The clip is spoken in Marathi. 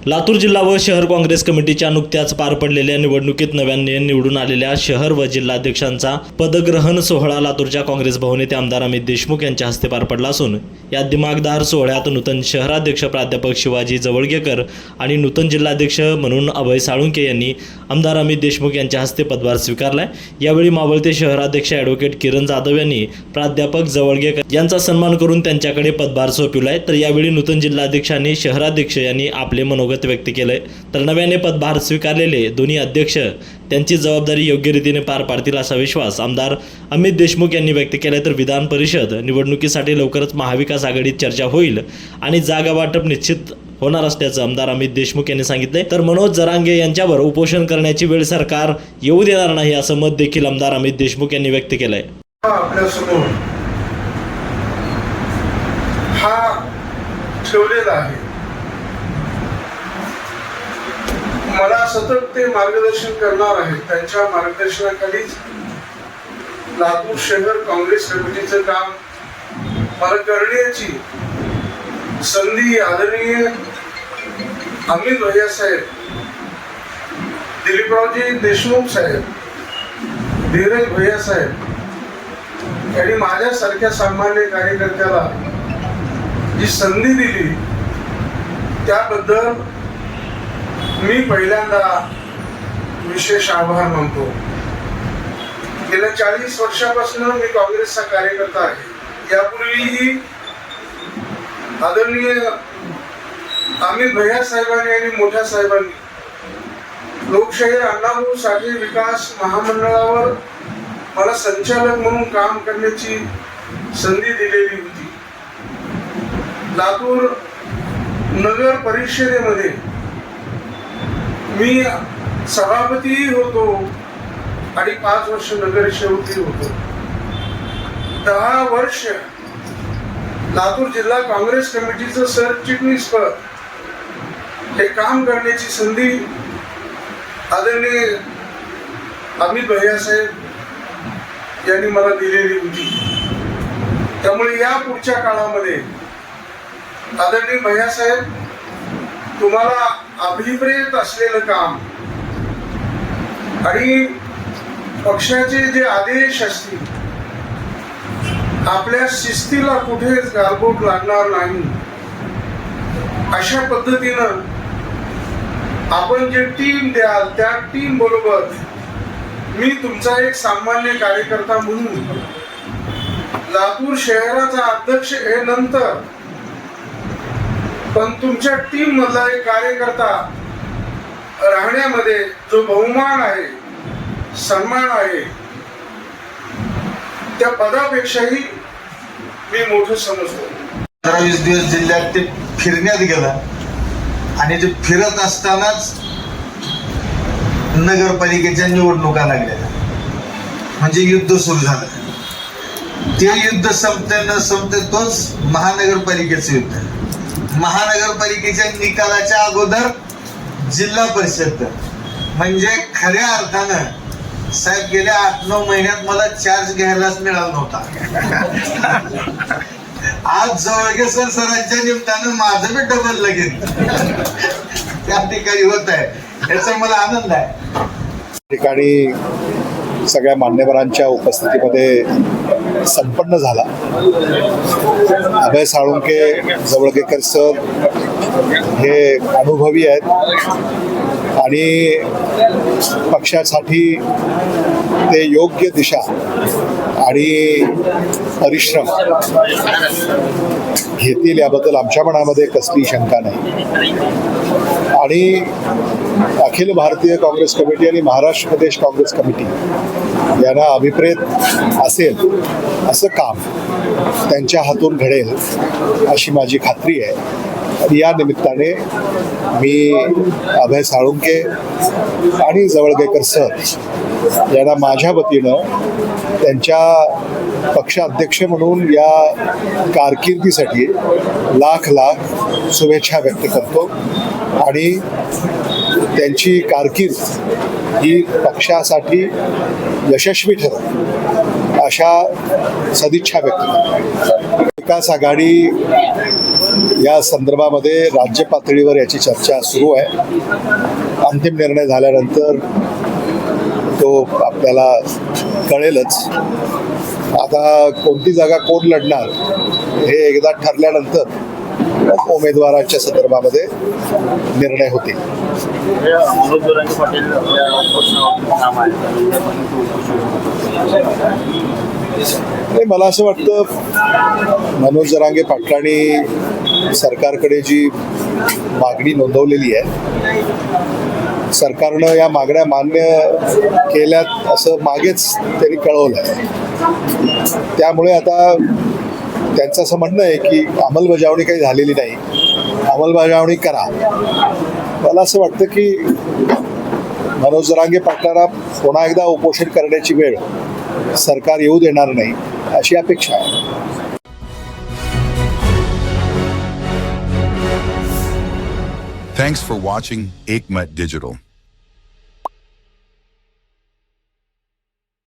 लातूर जिल्हा व शहर काँग्रेस कमिटीच्या नुकत्याच पार पडलेल्या निवडणुकीत नव्याने निवडून आलेल्या शहर व जिल्हाध्यक्षांचा पदग्रहण सोहळा लातूरच्या काँग्रेस भवन येथे आमदार अमित देशमुख यांच्या हस्ते पार पडला असून या दिमागदार सोहळ्यात नूतन शहराध्यक्ष प्राध्यापक शिवाजी जवळगेकर आणि नूतन जिल्हाध्यक्ष म्हणून अभय साळुंके यांनी आमदार अमित देशमुख यांच्या हस्ते पदभार स्वीकारलाय। यावेळी मावळते शहराध्यक्ष ॲडव्होकेट किरण जाधव यांनी प्राध्यापक जवळगेकर यांचा सन्मान करून त्यांच्याकडे पदभार सोपविलाय। तर यावेळी नूतन जिल्हाध्यक्षांनी शहराध्यक्ष यांनी आपले मनोगत व्यक्त केले। तर नव्याने पदभार स्वीकारलेले दोन्ही अध्यक्ष त्यांची जबाबदारी योग्य रीतीने पार पाडतील असा विश्वास आमदार अमित देशमुख यांनी व्यक्त केला। तर विधान परिषद निवडणुकीसाठी लवकरच महाविकास आघाडीत चर्चा होईल आणि जागा वाटप निश्चित होणार असल्याचं आमदार अमित देशमुख यांनी सांगितले। तर मनोज जरांगे यांच्यावर उपोषण करण्याची वेळ सरकार येऊ देणार नाही असं मत देखील आमदार अमित देशमुख यांनी व्यक्त केलंय। आपल्या समोर हा ठेवलेला आहे। मला सतत ते मार्गदर्शन करणार आहेत। त्यांच्या मार्गदर्शनाखालीच लातूर शहर काँग्रेस कमिटीचं काम मला करण्याची संधी आदरणीय अमित भैया साहेब, दिलीपरावजी देशमुख साहेब, धीरज भैया साहेब यांनी माझ्यासारख्या सामान्य कार्यकर्त्याला जी संधी दिली त्याबद्दल मी पहिल्यांदा विशेष आभार मानतो। गेल्या 40 वर्षापासून मी काँग्रेसचा कार्यकर्ता आहे। यापूर्वीही आदरणीय अमित भैया साहेबांनी आणि मोठ्या साहेबांनी लोकशाही अण्णाभाऊ साठे विकास महामंडळावर मला संचालक म्हणून काम करण्याची संधी दिलेली होती। लातूर नगर परिषदेमध्ये मी सभापती होतो आणि 5 वर्ष नगरसेवकही होतो। 10 वर्ष लातूर जिल्हा काँग्रेस कमिटीचं सरचिटणीस पद हे काम करण्याची संधी आदरणीय अमित भैया साहेब यांनी मला दिलेली होती। त्यामुळे या पुढच्या काळामध्ये आदरणीय भैया साहेब तुम्हाला अभिप्रेत असलेलं काम आणि पक्षाचे जे आदेश असतील आपल्या शिस्तीला कुठेच गालबोट लागणार नाही अशा पद्धतीनं आपण जे टीम द्याल त्या टीम बरोबर मी तुमचा एक सामान्य कार्यकर्ता म्हणून लातूर शहराचा अध्यक्ष हे नंतर पण तुमच्या टीम मधला एक कार्यकर्ता राहण्यामध्ये जो बहुमान आहे, सन्मान आहे, त्या पदापेक्षाही मी मोठं समजतो। 15-20 दिवस जिल्ह्यात ते फिरण्यात गेला आणि ते फिरत असतानाच नगरपालिकेच्या निवडणुका लागल्या, म्हणजे युद्ध सुरू झालं। ते युद्ध संपते न संपते तोच महानगरपालिकेचं युद्ध। महानगरपालिकेच्या निकालाच्या अगोदर जिल्हा परिषद म्हणजे खऱ्या अर्थानं साहेब गेल्या 8-9 महिन्यात मला चार्ज घ्यायलाच मिळाला नव्हता। आज जवळगेकर सरांच्या निमित्तानं माझं बी डबल लगेच त्या ठिकाणी होत आहे, याचा मला आनंद आहे। ठिकाणी सगळ्या मान्यवरांच्या उपस्थितीमध्ये संपन्न झाला। अभय साळुंके जवळगेकर सर हे अनुभवी आहेत आणि पक्षासाठी ते योग्य दिशा आणि परिश्रम घेतील याबद्दल आमच्या मनामध्ये कसली शंका नाही। आणि अखिल भारतीय काँग्रेस कमिटी आणि महाराष्ट्र प्रदेश काँग्रेस कमिटी यांना अभिप्रेत असेल असं काम त्यांच्या हातून घडेल अशी माझी खात्री आहे। आणि या निमित्ताने मी अभय साळुंके आणि जवळगेकर सर यांना माझ्या वतीनं त्यांच्या पक्षाध्यक्ष म्हणून या कारकिर्दीसाठी लाख लाख शुभेच्छा व्यक्त करतो आणि त्यांची कारकीर्द ही पक्षासाठी यशस्वी ठरो अशा सदिच्छा व्यक्त करतो। विकास आघाडी या संदर्भामध्ये राज्य पातळीवर याची चर्चा सुरू आहे. अंतिम निर्णय झाल्यानंतर तो आपल्याला कळेलच. आता कोणती जागा कोण लढणार हे एकदा ठरल्यानंतर मग उमेदवाराच्या संदर्भामध्ये निर्णय होतील. मनोज जरांगे पाटील नाम आहे. नाही, मला असं वाटतं मनोज जरांगे पाटलांनी सरकारकडे जी मागणी नोंदवलेली आहे, सरकारनं या मागण्या मान्य केल्यात असं मागेच त्यांनी कळवलं आहे. त्यामुळे आता त्यांचं असं म्हणणं आहे की अंमलबजावणी काही झालेली नाही, अंमलबजावणी करा. मला असं वाटतं की मनोज जरांगे पाटलांना पुन्हा एकदा उपोषण करण्याची वेळ सरकार येऊ देणार नाही अशी अपेक्षा आहे. Thanks for watching Ekmat Digital.